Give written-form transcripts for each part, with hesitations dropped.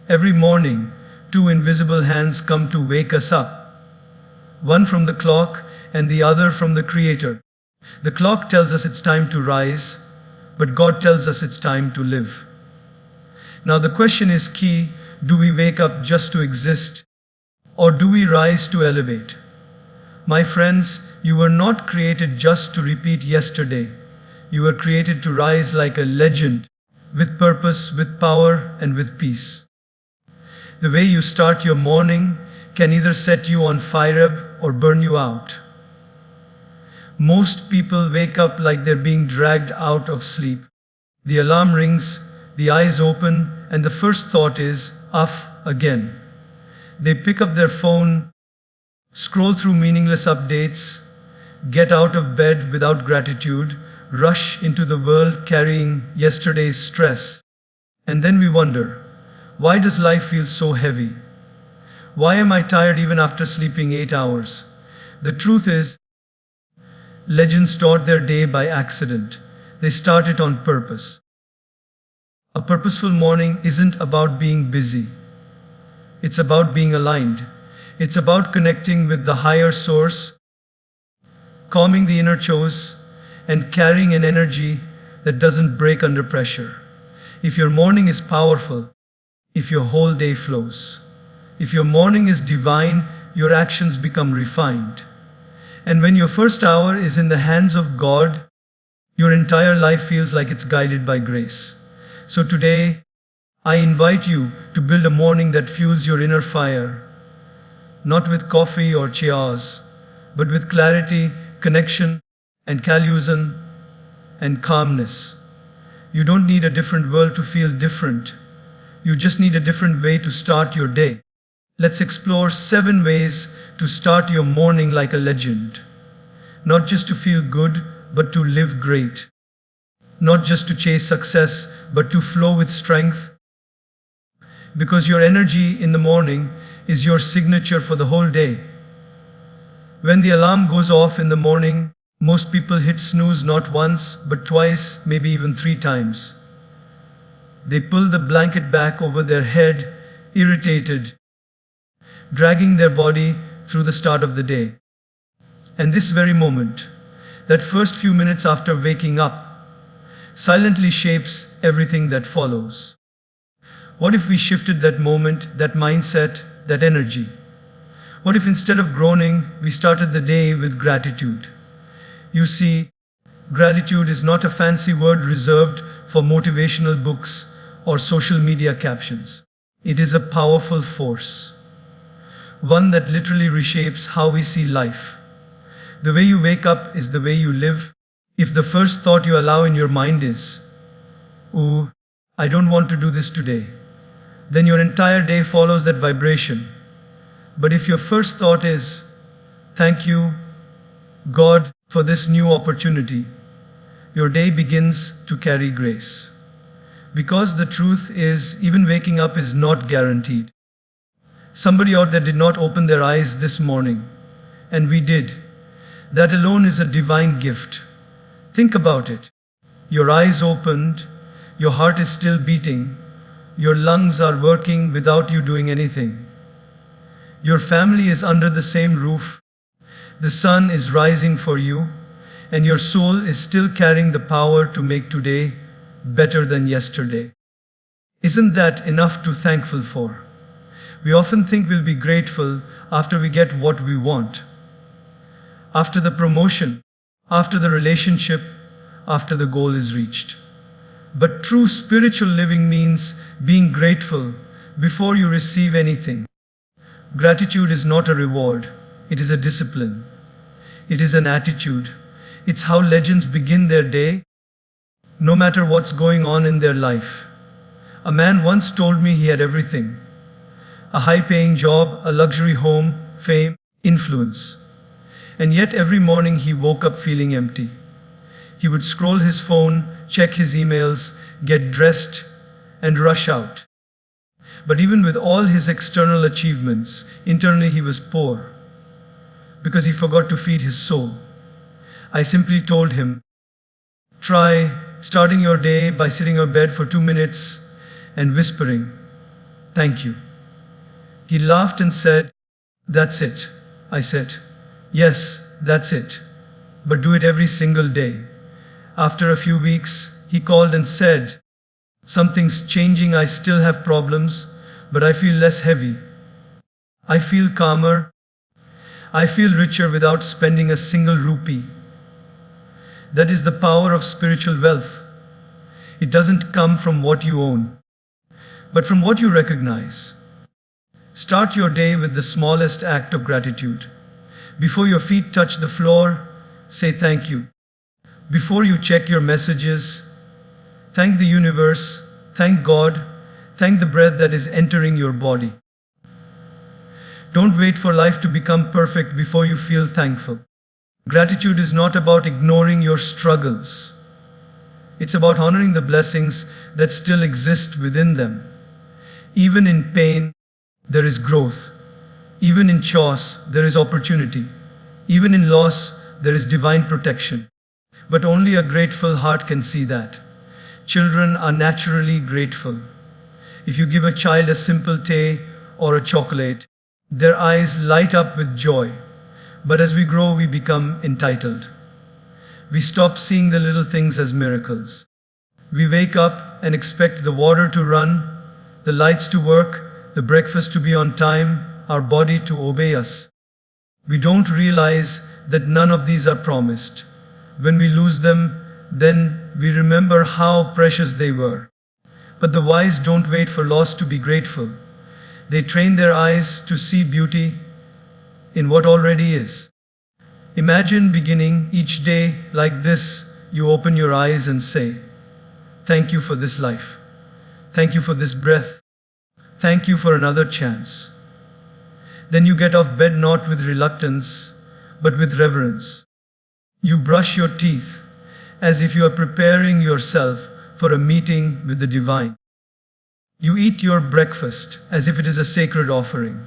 Every morning, two invisible hands come to wake us up, one from the clock and the other from the Creator. The clock tells us it's time to rise, but God tells us it's time to live. Now the question is key: do we wake up just to exist, or do we rise to elevate? My friends, you were not created just to repeat yesterday. You were created to rise like a legend, with purpose, with power, and with peace. The way you start your morning can either set you on fire or burn you out. Most people wake up like they're being dragged out of sleep. The alarm rings, the eyes open, and the first thought is, "Off again." They pick up their phone, scroll through meaningless updates, get out of bed without gratitude, rush into the world carrying yesterday's stress. And then we wonder, why does life feel so heavy? Why am I tired even after sleeping 8 hours? The truth is, legends start their day by accident. They start it on purpose. A purposeful morning isn't about being busy. It's about being aligned. It's about connecting with the higher source, calming the inner chores, and carrying an energy that doesn't break under pressure. If your morning is powerful, if your whole day flows, if your morning is divine, your actions become refined. And when your first hour is in the hands of God, your entire life feels like it's guided by grace. So today, I invite you to build a morning that fuels your inner fire, not with coffee or chaos, but with clarity, connection, and collusion and calmness. You don't need a different world to feel different. You just need a different way to start your day. Let's explore 7 ways to start your morning like a legend. Not just to feel good, but to live great. Not just to chase success, but to flow with strength. Because your energy in the morning is your signature for the whole day. When the alarm goes off in the morning, most people hit snooze not once, but twice, maybe even 3 times. They pull the blanket back over their head, irritated, dragging their body through the start of the day. And this very moment, that first few minutes after waking up, silently shapes everything that follows. What if we shifted that moment, that mindset, that energy? What if instead of groaning, we started the day with gratitude? You see, gratitude is not a fancy word reserved for motivational books or social media captions. It is a powerful force, one that literally reshapes how we see life. The way you wake up is the way you live. If the first thought you allow in your mind is, "Ooh, I don't want to do this today," then your entire day follows that vibration. But if your first thought is, "Thank you, God, for this new opportunity," your day begins to carry grace. Because the truth is, even waking up is not guaranteed. Somebody out there did not open their eyes this morning, and we did. That alone is a divine gift. Think about it. Your eyes opened, your heart is still beating, your lungs are working without you doing anything. Your family is under the same roof, the sun is rising for you, and your soul is still carrying the power to make today better than yesterday. Isn't that enough to be thankful for? We often think we'll be grateful after we get what we want. After the promotion, after the relationship, after the goal is reached. But true spiritual living means being grateful before you receive anything. Gratitude is not a reward, it is a discipline. It is an attitude. It's how legends begin their day, no matter what's going on in their life. A man once told me he had everything: a high-paying job, a luxury home, fame, influence. And yet every morning he woke up feeling empty. He would scroll his phone, check his emails, get dressed, and rush out. But even with all his external achievements, internally he was poor, because he forgot to feed his soul. I simply told him, try starting your day by sitting on bed for 2 minutes and whispering, Thank you. He laughed and said, That's it. I said, Yes, that's it. But do it every single day. After a few weeks, he called and said, Something's changing. I still have problems, but I feel less heavy. I feel calmer. I feel richer without spending a single rupee. That is the power of spiritual wealth. It doesn't come from what you own, but from what you recognize. Start your day with the smallest act of gratitude. Before your feet touch the floor, say thank you. Before you check your messages, thank the universe, thank God, thank the breath that is entering your body. Don't wait for life to become perfect before you feel thankful. Gratitude is not about ignoring your struggles. It's about honoring the blessings that still exist within them. Even in pain, there is growth. Even in chaos, there is opportunity. Even in loss, there is divine protection. But only a grateful heart can see that. Children are naturally grateful. If you give a child a simple tea or a chocolate, their eyes light up with joy. But as we grow, we become entitled. We stop seeing the little things as miracles. We wake up and expect the water to run, the lights to work, the breakfast to be on time, our body to obey us. We don't realize that none of these are promised. When we lose them, then we remember how precious they were. But the wise don't wait for loss to be grateful. They train their eyes to see beauty in what already is. Imagine beginning each day like this. You open your eyes and say, Thank you for this life. Thank you for this breath. Thank you for another chance. Then you get off bed not with reluctance, but with reverence. You brush your teeth as if you are preparing yourself for a meeting with the divine. You eat your breakfast as if it is a sacred offering.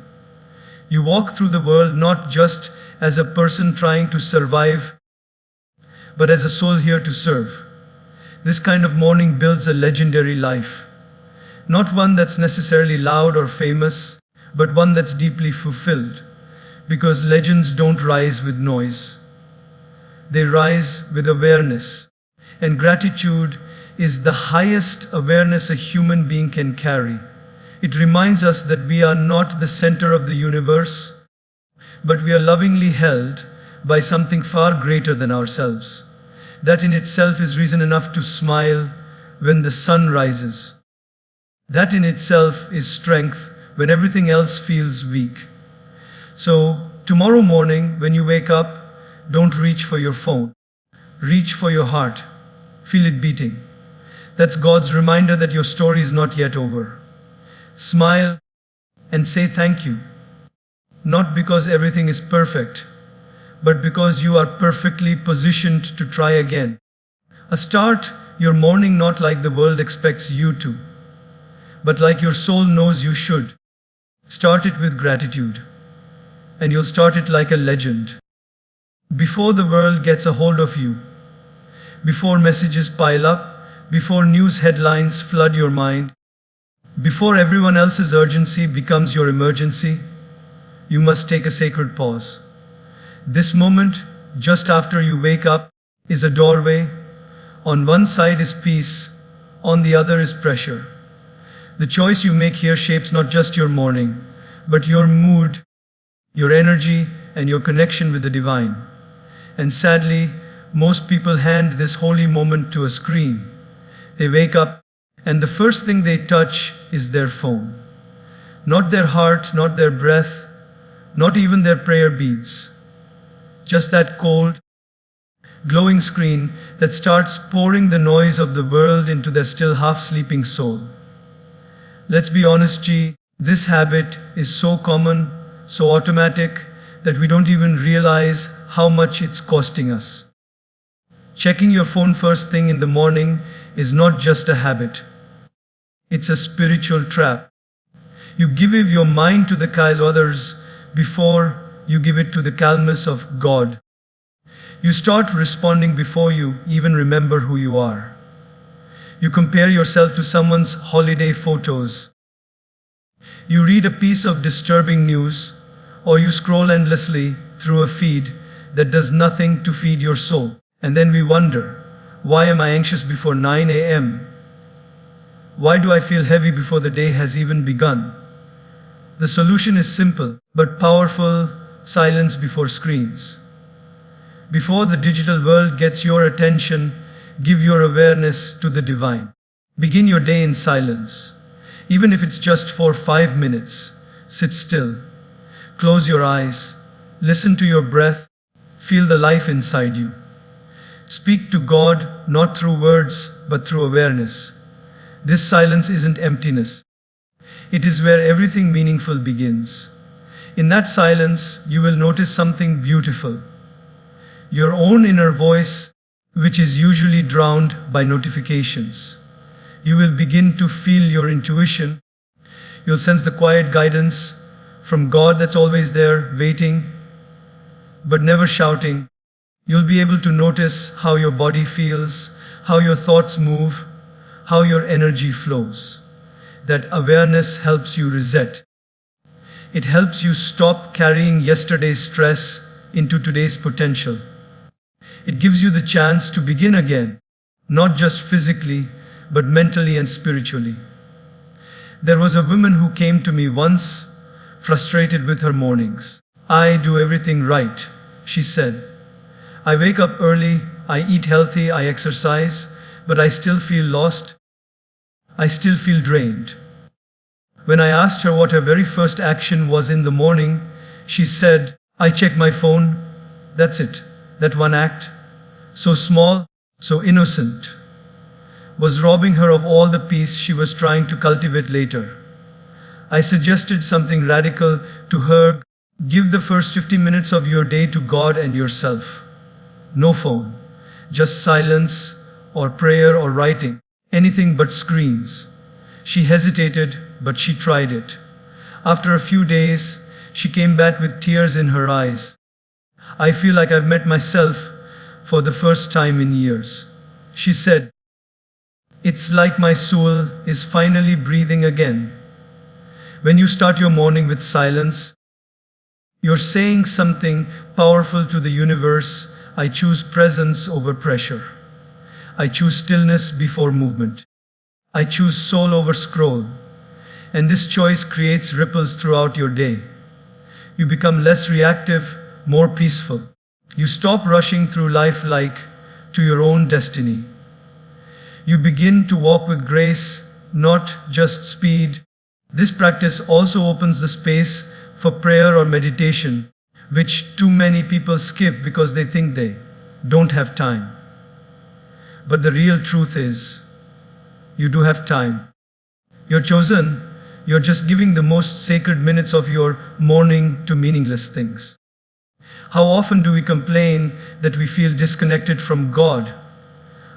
You walk through the world not just as a person trying to survive, but as a soul here to serve. This kind of morning builds a legendary life. Not one that's necessarily loud or famous, but one that's deeply fulfilled. Because legends don't rise with noise. They rise with awareness. And gratitude is the highest awareness a human being can carry. It reminds us that we are not the center of the universe, but we are lovingly held by something far greater than ourselves. That in itself is reason enough to smile when the sun rises. That in itself is strength when everything else feels weak. So, tomorrow morning when you wake up, don't reach for your phone. Reach for your heart. Feel it beating. That's God's reminder that your story is not yet over. Smile and say thank you. Not because everything is perfect, but because you are perfectly positioned to try again. Start your morning not like the world expects you to, but like your soul knows you should. Start it with gratitude, and you'll start it like a legend. Before the world gets a hold of you, before messages pile up, before news headlines flood your mind, before everyone else's urgency becomes your emergency, you must take a sacred pause. This moment, just after you wake up, is a doorway. On one side is peace, on the other is pressure. The choice you make here shapes not just your morning, but your mood, your energy, and your connection with the divine. And sadly, most people hand this holy moment to a screen. They wake up, and the first thing they touch is their phone. Not their heart, not their breath, not even their prayer beads. Just that cold, glowing screen that starts pouring the noise of the world into their still half-sleeping soul. Let's be honest, this habit is so common, so automatic, that we don't even realize how much it's costing us. Checking your phone first thing in the morning is not just a habit. It's a spiritual trap. You give your mind to the chaos of others before you give it to the calmness of God. You start responding before you even remember who you are. You compare yourself to someone's holiday photos. You read a piece of disturbing news, or you scroll endlessly through a feed that does nothing to feed your soul. And then we wonder, why am I anxious before 9 a.m.? Why do I feel heavy before the day has even begun? The solution is simple but powerful: silence before screens. Before the digital world gets your attention, give your awareness to the divine. Begin your day in silence. Even if it's just for 5 minutes, sit still. Close your eyes. Listen to your breath. Feel the life inside you. Speak to God, not through words, but through awareness. This silence isn't emptiness. It is where everything meaningful begins. In that silence, you will notice something beautiful. Your own inner voice, which is usually drowned by notifications. You will begin to feel your intuition. You'll sense the quiet guidance from God that's always there, waiting, but never shouting. You'll be able to notice how your body feels, how your thoughts move, how your energy flows. That awareness helps you reset. It helps you stop carrying yesterday's stress into today's potential. It gives you the chance to begin again, not just physically, but mentally and spiritually. There was a woman who came to me once, frustrated with her mornings. I do everything right, she said. I wake up early, I eat healthy, I exercise, but I still feel lost. I still feel drained. When I asked her what her very first action was in the morning, she said, I check my phone. That's it. That one act, so small, so innocent, was robbing her of all the peace she was trying to cultivate later. I suggested something radical to her: give the first 50 minutes of your day to God and yourself. No phone, just silence or prayer or writing, anything but screens. She hesitated, but she tried it. After a few days, she came back with tears in her eyes. I feel like I've met myself for the first time in years, she said. It's like my soul is finally breathing again. When you start your morning with silence, you're saying something powerful to the universe. I choose presence over pressure. I choose stillness before movement. I choose soul over scroll. And this choice creates ripples throughout your day. You become less reactive, more peaceful. You stop rushing through life like to your own destiny. You begin to walk with grace, not just speed. This practice also opens the space for prayer or meditation, which too many people skip because they think they don't have time. But the real truth is, you do have time. You're chosen. You're just giving the most sacred minutes of your morning to meaningless things. How often do we complain that we feel disconnected from God,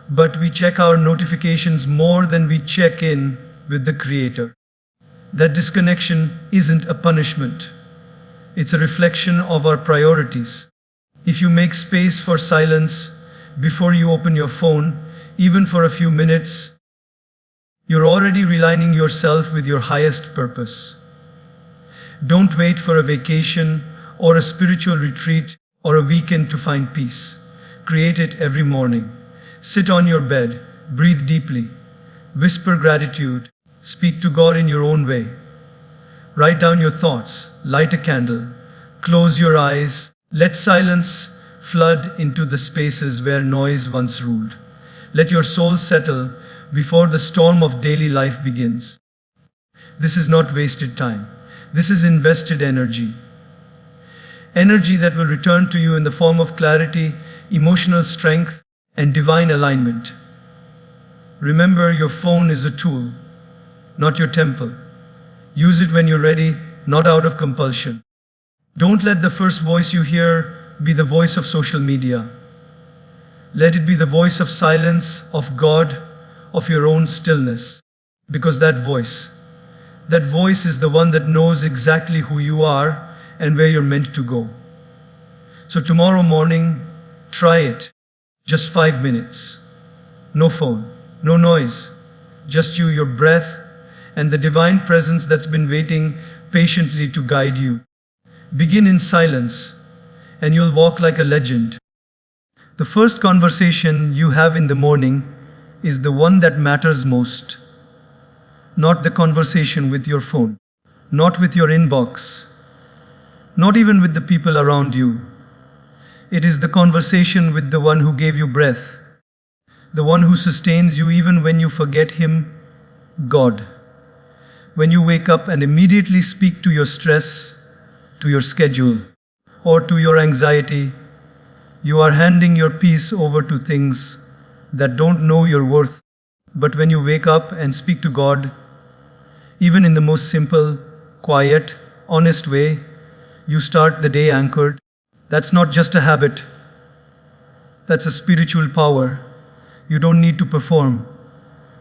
but we check our notifications more than we check in with the Creator? That disconnection isn't a punishment. It's a reflection of our priorities. If you make space for silence before you open your phone, even for a few minutes, you're already realigning yourself with your highest purpose. Don't wait for a vacation or a spiritual retreat or a weekend to find peace. Create it every morning. Sit on your bed, breathe deeply, whisper gratitude, speak to God in your own way. Write down your thoughts, light a candle, close your eyes, let silence flood into the spaces where noise once ruled. Let your soul settle before the storm of daily life begins. This is not wasted time. This is invested energy. Energy that will return to you in the form of clarity, emotional strength, and divine alignment. Remember, your phone is a tool, not your temple. Use it when you're ready, not out of compulsion. Don't let the first voice you hear be the voice of social media. Let it be the voice of silence, of God, of your own stillness. Because that voice is the one that knows exactly who you are and where you're meant to go. So tomorrow morning, try it. Just 5 minutes. No phone, no noise, just you, your breath, and the divine presence that's been waiting patiently to guide you. Begin in silence, and you'll walk like a legend. The first conversation you have in the morning is the one that matters most. Not the conversation with your phone, not with your inbox, not even with the people around you. It is the conversation with the one who gave you breath, the one who sustains you even when you forget Him, God. When you wake up and immediately speak to your stress, to your schedule, or to your anxiety, you are handing your peace over to things that don't know your worth. But when you wake up and speak to God, even in the most simple, quiet, honest way, you start the day anchored. That's not just a habit, that's a spiritual power. You don't need to perform.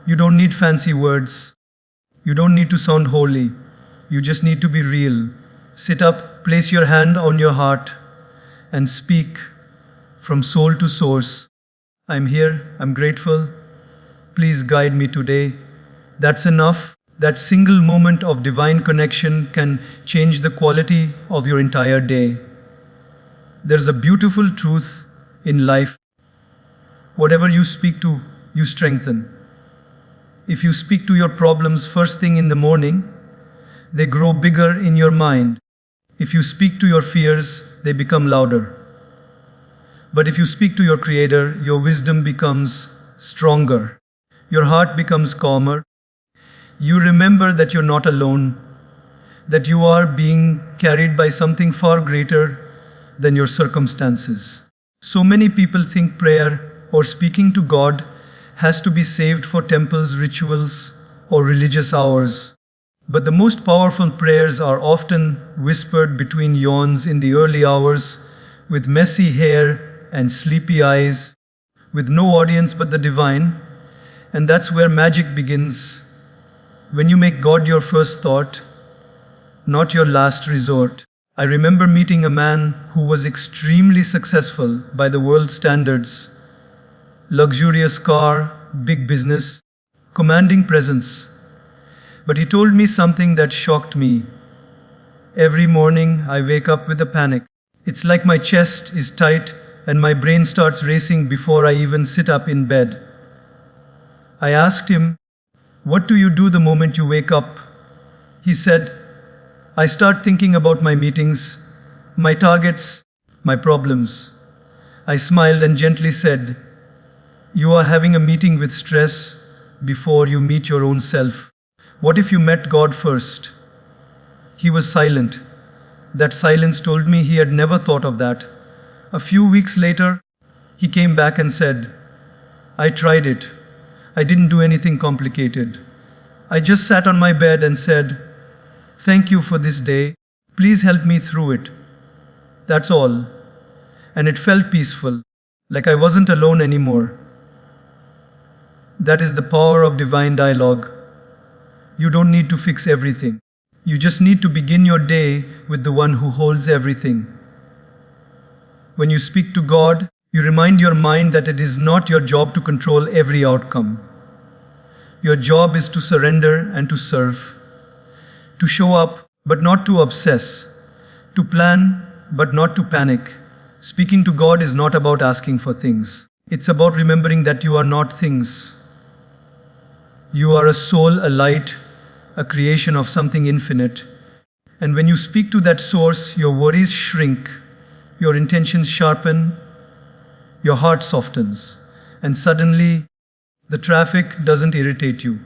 You don't need fancy words. You don't need to sound holy. You just need to be real. Sit up, place your hand on your heart, and speak from soul to source. I'm here, I'm grateful. Please guide me today. That's enough. That single moment of divine connection can change the quality of your entire day. There's a beautiful truth in life. Whatever you speak to, you strengthen. If you speak to your problems first thing in the morning, they grow bigger in your mind. If you speak to your fears, they become louder. But if you speak to your Creator, your wisdom becomes stronger. Your heart becomes calmer. You remember that you're not alone, that you are being carried by something far greater than your circumstances. So many people think prayer or speaking to God has to be saved for temples, rituals, or religious hours. But the most powerful prayers are often whispered between yawns in the early hours, with messy hair and sleepy eyes, with no audience but the divine. And that's where magic begins. When you make God your first thought, not your last resort. I remember meeting a man who was extremely successful by the world's standards. Luxurious car, big business, commanding presence. But he told me something that shocked me. Every morning I wake up with a panic. It's like my chest is tight and my brain starts racing before I even sit up in bed. I asked him, "What do you do the moment you wake up?" He said, "I start thinking about my meetings, my targets, my problems." I smiled and gently said, "You are having a meeting with stress before you meet your own self. What if you met God first?" He was silent. That silence told me he had never thought of that. A few weeks later, he came back and said, "I tried it. I didn't do anything complicated. I just sat on my bed and said, 'Thank you for this day. Please help me through it.' That's all." And it felt peaceful, like I wasn't alone anymore. That is the power of divine dialogue. You don't need to fix everything. You just need to begin your day with the one who holds everything. When you speak to God, you remind your mind that it is not your job to control every outcome. Your job is to surrender and to serve, to show up but not to obsess, to plan but not to panic. Speaking to God is not about asking for things. It's about remembering that you are not things. You are a soul, a light, a creation of something infinite. And when you speak to that source, your worries shrink, your intentions sharpen, your heart softens, and suddenly the traffic doesn't irritate you.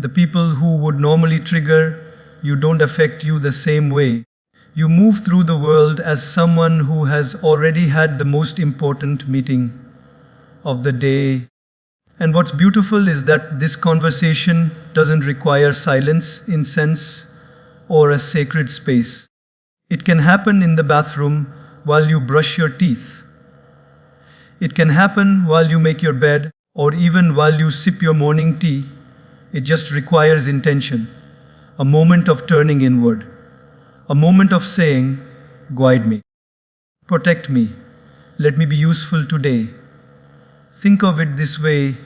The people who would normally trigger you don't affect you the same way. You move through the world as someone who has already had the most important meeting of the day. And what's beautiful is that this conversation doesn't require silence, incense, or a sacred space. It can happen in the bathroom while you brush your teeth. It can happen while you make your bed, or even while you sip your morning tea. It just requires intention, a moment of turning inward, a moment of saying, "Guide me, protect me, let me be useful today." Think of it this way: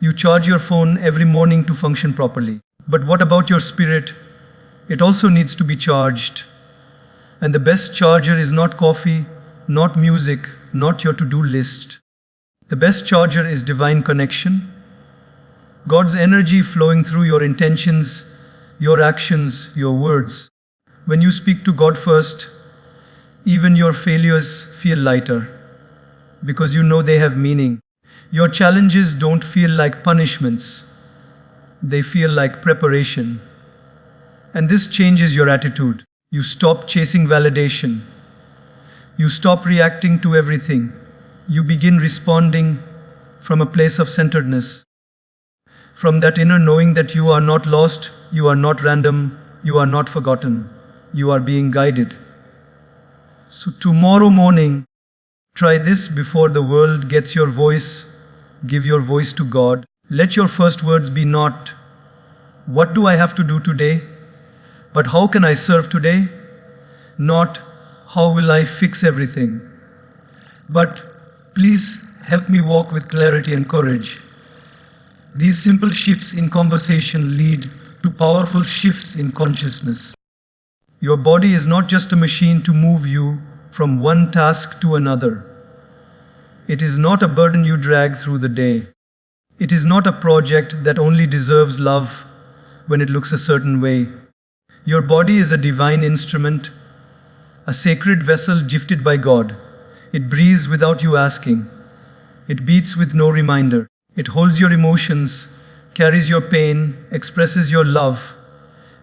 You charge your phone every morning to function properly. But what about your spirit? It also needs to be charged. And the best charger is not coffee, not music, not your to-do list. The best charger is divine connection. God's energy flowing through your intentions, your actions, your words. When you speak to God first, even your failures feel lighter because you know they have meaning. Your challenges don't feel like punishments, they feel like preparation. And this changes your attitude. You stop chasing validation. You stop reacting to everything. You begin responding from a place of centeredness. From that inner knowing that you are not lost, you are not random, you are not forgotten, you are being guided. So tomorrow morning, try this before the world gets your voice. Give your voice to God. Let your first words be not, "What do I have to do today?" but "How can I serve today?" Not, "How will I fix everything?" but "Please help me walk with clarity and courage." These simple shifts in conversation lead to powerful shifts in consciousness. Your body is not just a machine to move you from one task to another. It is not a burden you drag through the day. It is not a project that only deserves love when it looks a certain way. Your body is a divine instrument, a sacred vessel gifted by God. It breathes without you asking. It beats with no reminder. It holds your emotions, carries your pain, expresses your love,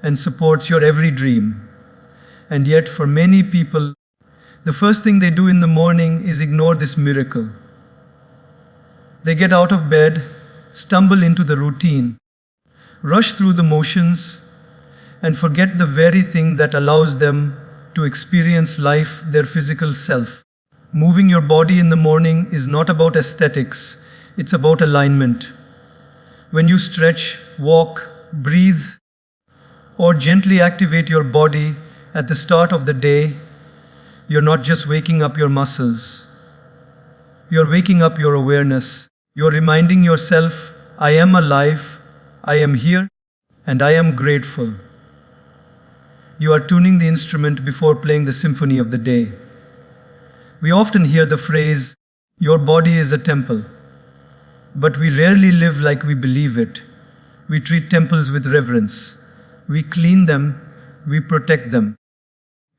and supports your every dream. And yet, for many people, the first thing they do in the morning is ignore this miracle. They get out of bed, stumble into the routine, rush through the motions, and forget the very thing that allows them to experience life, their physical self. Moving your body in the morning is not about aesthetics, it's about alignment. When you stretch, walk, breathe, or gently activate your body at the start of the day, you're not just waking up your muscles. You're waking up your awareness. You're reminding yourself, "I am alive, I am here, and I am grateful." You are tuning the instrument before playing the symphony of the day. We often hear the phrase, "Your body is a temple," but we rarely live like we believe it. We treat temples with reverence. We clean them, we protect them.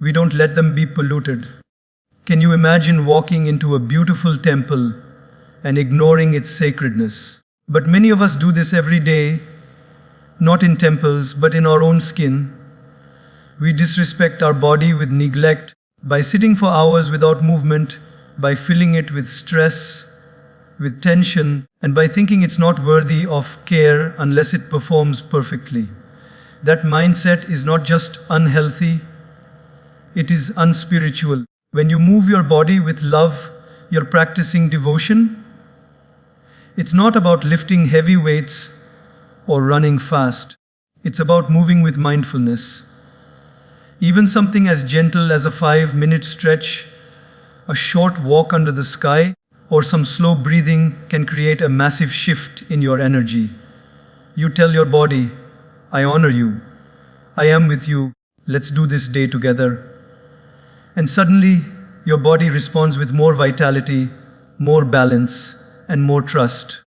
We don't let them be polluted. Can you imagine walking into a beautiful temple and ignoring its sacredness? But many of us do this every day, not in temples, but in our own skin. We disrespect our body with neglect by sitting for hours without movement, by filling it with stress, with tension, and by thinking it's not worthy of care unless it performs perfectly. That mindset is not just unhealthy, it is unspiritual. When you move your body with love, you're practicing devotion. It's not about lifting heavy weights or running fast. It's about moving with mindfulness. Even something as gentle as a 5-minute stretch, a short walk under the sky, or some slow breathing can create a massive shift in your energy. You tell your body, "I honor you. I am with you. Let's do this day together." And suddenly, your body responds with more vitality, more balance, and more trust.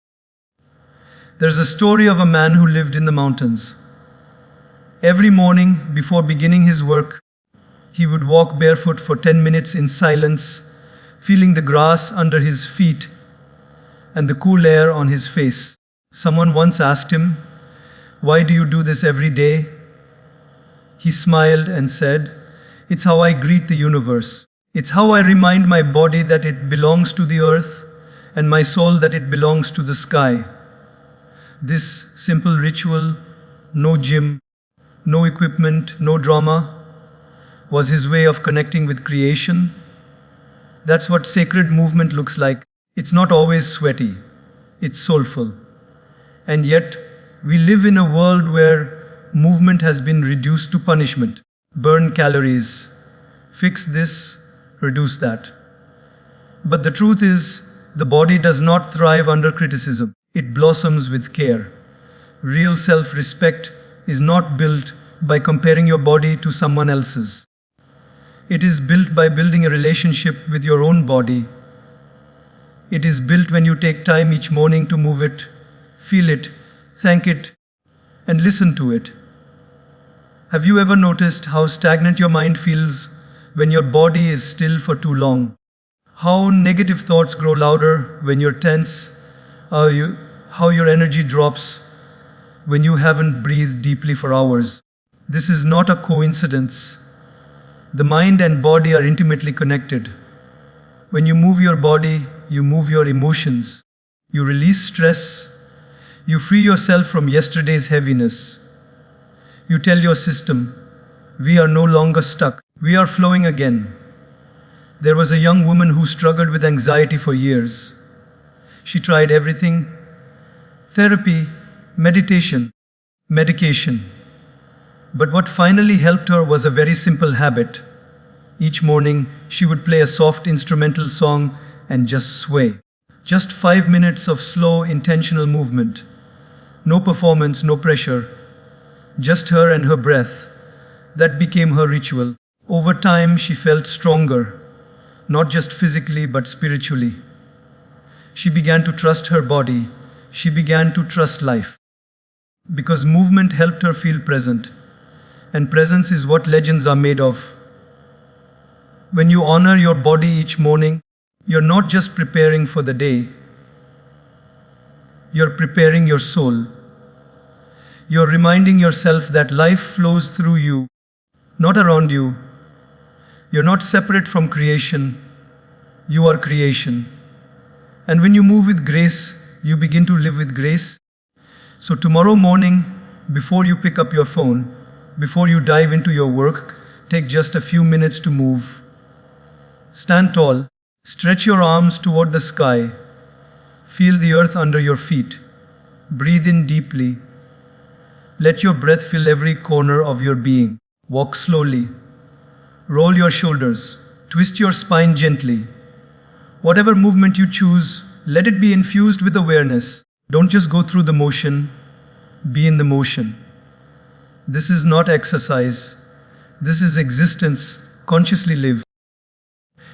There's a story of a man who lived in the mountains. Every morning, before beginning his work, he would walk barefoot for 10 minutes in silence, feeling the grass under his feet and the cool air on his face. Someone once asked him, "Why do you do this every day?" He smiled and said, "It's how I greet the universe. It's how I remind my body that it belongs to the earth and my soul that it belongs to the sky." This simple ritual, no gym, no equipment, no drama, was his way of connecting with creation. That's what sacred movement looks like. It's not always sweaty, it's soulful. And yet, we live in a world where movement has been reduced to punishment. Burn calories, fix this, reduce that. But the truth is, the body does not thrive under criticism. It blossoms with care. Real self-respect is not built by comparing your body to someone else's. It is built by building a relationship with your own body. It is built when you take time each morning to move it, feel it, thank it, and listen to it. Have you ever noticed how stagnant your mind feels when your body is still for too long? How negative thoughts grow louder when you're tense? How your energy drops when you haven't breathed deeply for hours? This is not a coincidence. The mind and body are intimately connected. When you move your body, you move your emotions. You release stress. You free yourself from yesterday's heaviness. You tell your system, we are no longer stuck. We are flowing again. There was a young woman who struggled with anxiety for years. She tried everything: therapy, meditation, medication. But what finally helped her was a very simple habit. Each morning, she would play a soft instrumental song and just sway. Just 5 minutes of slow, intentional movement. No performance, no pressure. Just her and her breath. That became her ritual. Over time, she felt stronger, not just physically but spiritually. She began to trust her body. She began to trust life. Because movement helped her feel present. And presence is what legends are made of. When you honor your body each morning, you're not just preparing for the day. You're preparing your soul. You're reminding yourself that life flows through you, not around you. You're not separate from creation. You are creation. And when you move with grace, you begin to live with grace. So tomorrow morning, before you pick up your phone, before you dive into your work, take just a few minutes to move. Stand tall, stretch your arms toward the sky, feel the earth under your feet, breathe in deeply. Let your breath fill every corner of your being. Walk slowly, roll your shoulders, twist your spine gently. Whatever movement you choose, let it be infused with awareness. Don't just go through the motion, be in the motion. This is not exercise. This is existence, consciously live.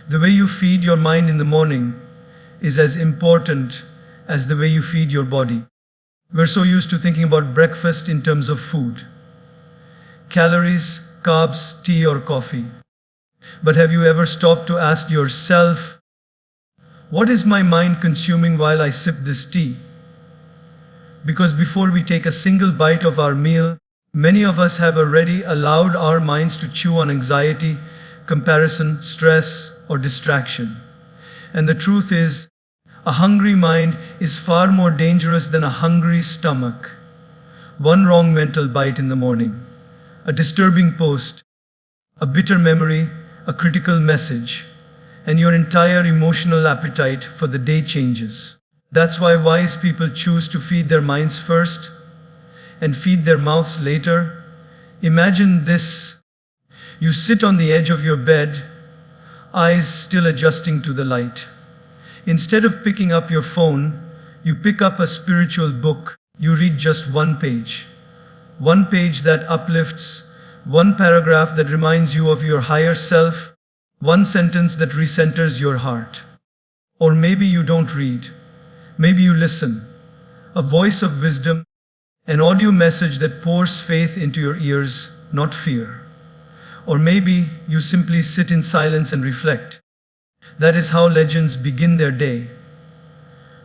The way you feed your mind in the morning is as important as the way you feed your body. We're so used to thinking about breakfast in terms of food. Calories, carbs, tea or coffee. But have you ever stopped to ask yourself, what is my mind consuming while I sip this tea? Because before we take a single bite of our meal, many of us have already allowed our minds to chew on anxiety, comparison, stress, or distraction. And the truth is, a hungry mind is far more dangerous than a hungry stomach. One wrong mental bite in the morning, a disturbing post, a bitter memory, a critical message, and your entire emotional appetite for the day changes. That's why wise people choose to feed their minds first and feed their mouths later. Imagine this. You sit on the edge of your bed, eyes still adjusting to the light. Instead of picking up your phone, you pick up a spiritual book. You read just one page that uplifts, one paragraph that reminds you of your higher self, one sentence that recenters your heart. Or maybe you don't read. Maybe you listen. A voice of wisdom, an audio message that pours faith into your ears, not fear. Or maybe you simply sit in silence and reflect. That is how legends begin their day,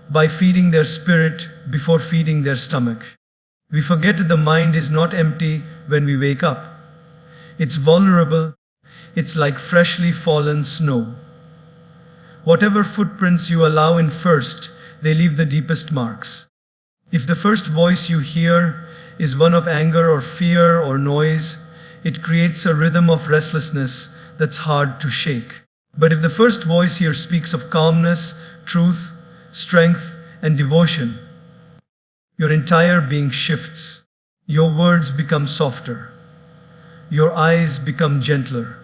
by feeding their spirit before feeding their stomach. We forget the mind is not empty when we wake up. It's vulnerable. It's like freshly fallen snow. Whatever footprints you allow in first, they leave the deepest marks. If the first voice you hear is one of anger or fear or noise, it creates a rhythm of restlessness that's hard to shake. But if the first voice here speaks of calmness, truth, strength, and devotion, your entire being shifts. Your words become softer. Your eyes become gentler.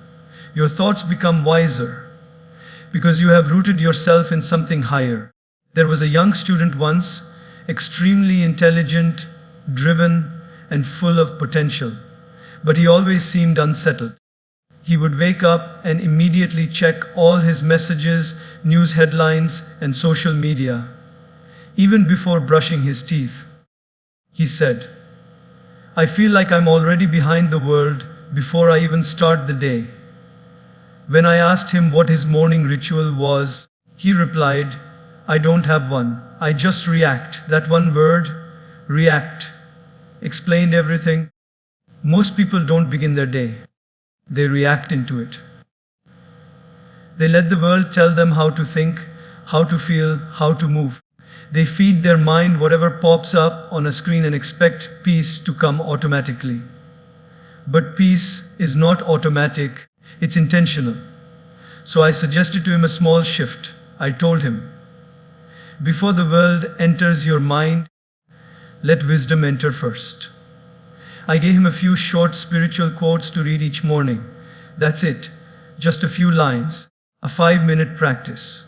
Your thoughts become wiser. Because you have rooted yourself in something higher. There was a young student once, extremely intelligent, driven, and full of potential. But he always seemed unsettled. He would wake up and immediately check all his messages, news headlines, and social media, even before brushing his teeth. He said, "I feel like I'm already behind the world before I even start the day." When I asked him what his morning ritual was, he replied, "I don't have one. I just react." That one word, react, explained everything. Most people don't begin their day. They react into it. They let the world tell them how to think, how to feel, how to move. They feed their mind whatever pops up on a screen and expect peace to come automatically. But peace is not automatic, it's intentional. So I suggested to him a small shift. I told him, before the world enters your mind, let wisdom enter first. I gave him a few short spiritual quotes to read each morning. That's it, just a few lines, a 5-minute practice,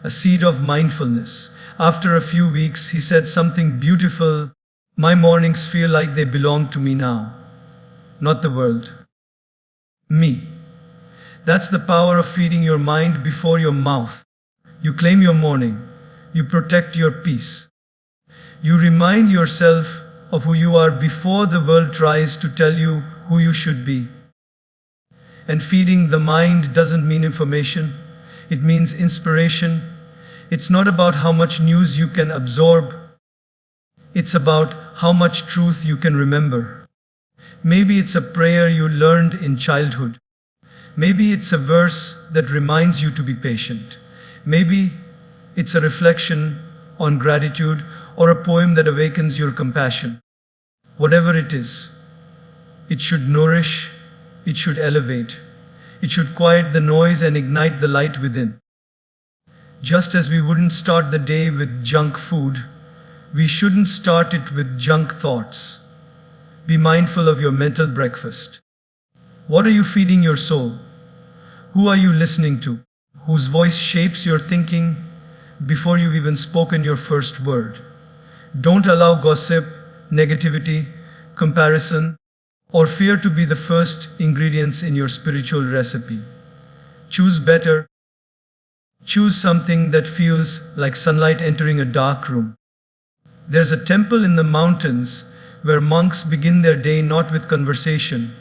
a seed of mindfulness. After a few weeks, he said something beautiful. My mornings feel like they belong to me now, not the world. Me. That's the power of feeding your mind before your mouth. You claim your morning. You protect your peace. You remind yourself of who you are before the world tries to tell you who you should be. And feeding the mind doesn't mean information, it means inspiration. It's not about how much news you can absorb, it's about how much truth you can remember. Maybe it's a prayer you learned in childhood. Maybe it's a verse that reminds you to be patient. Maybe it's a reflection on gratitude or a poem that awakens your compassion. Whatever it is, it should nourish, it should elevate, it should quiet the noise and ignite the light within. Just as we wouldn't start the day with junk food, we shouldn't start it with junk thoughts. Be mindful of your mental breakfast. What are you feeding your soul? Who are you listening to? Whose voice shapes your thinking before you've even spoken your first word? Don't allow gossip, negativity, comparison, or fear to be the first ingredients in your spiritual recipe. Choose better. Choose something that feels like sunlight entering a dark room. There's a temple in the mountains where monks begin their day not with conversation,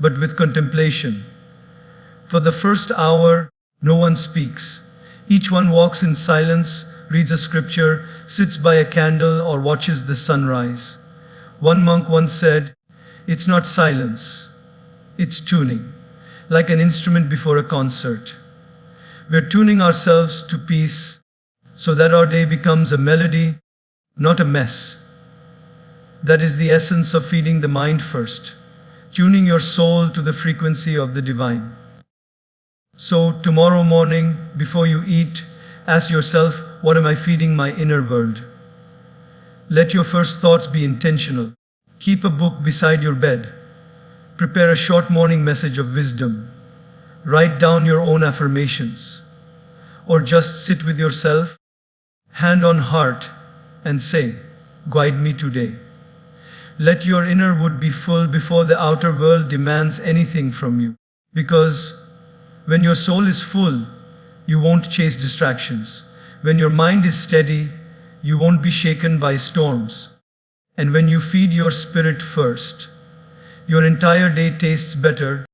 but with contemplation. For the first hour, no one speaks. Each one walks in silence, reads a scripture, sits by a candle, or watches the sunrise. One monk once said, "It's not silence, it's tuning, like an instrument before a concert." We're tuning ourselves to peace so that our day becomes a melody, not a mess. That is the essence of feeding the mind first, tuning your soul to the frequency of the divine. So, tomorrow morning, before you eat, ask yourself, what am I feeding my inner world? Let your first thoughts be intentional. Keep a book beside your bed. Prepare a short morning message of wisdom. Write down your own affirmations. Or just sit with yourself, hand on heart, and say, "Guide me today." Let your inner wood be full before the outer world demands anything from you. Because when your soul is full, you won't chase distractions. When your mind is steady, you won't be shaken by storms. And when you feed your spirit first, your entire day tastes better.